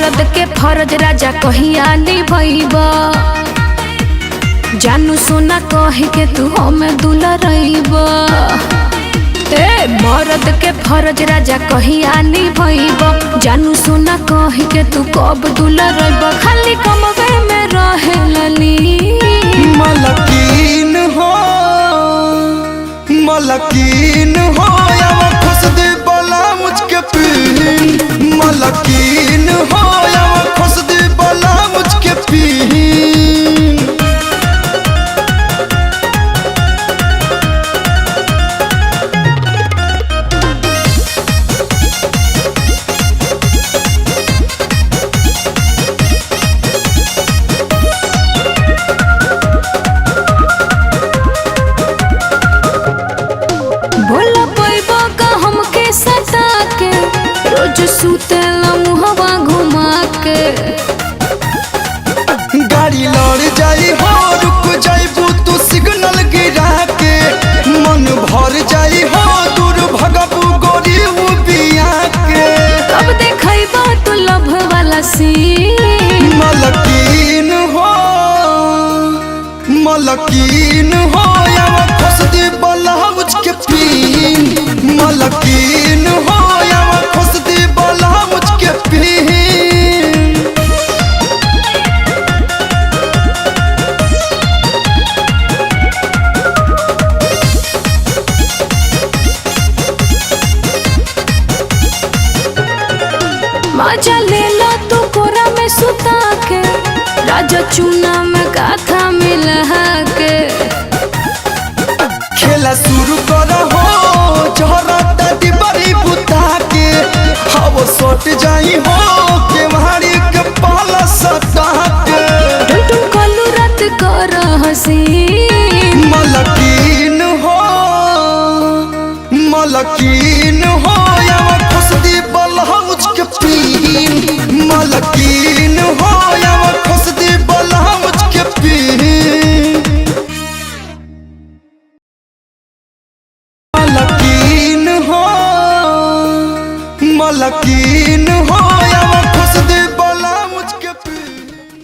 मर्द के फर्ज राजा कहिया निभैबा जानू सोना कह के तू हमें दुलरैबा मर्द के फर्ज राजा कहिया निभैबा जानू सोना कह के तू कब दुलरैबा खाली कमवे में रहेलनी मलकीन हो यावा खुश दे बला मुझके पीन मलकीन हो यावा खुश दे बला मुझके पीन भोला पैबा का हमके सता के रोज सुतेला मुहवा घुमा के गाड़ी लड़ जाई हो रुक जाइबू तू सिग्नल गिरा के मन भर जाई हो दूर भगबू गोरी बिया के कब देखैबा तू लभ वाला सीन मलकीन हो यावा खुश दे बला मुझके पीन मलकीन हो यावा खुश दे बला मुझके पीन मजा ले लो तू कोरा में सुता के राजा चूना में गाथा मिला के खेला शुरू कर हो जहरता डिबरी बुता के हव सट जाई हो के मारी के पाला सटा के टुटु कलू रात कर हसीन मलकीन हो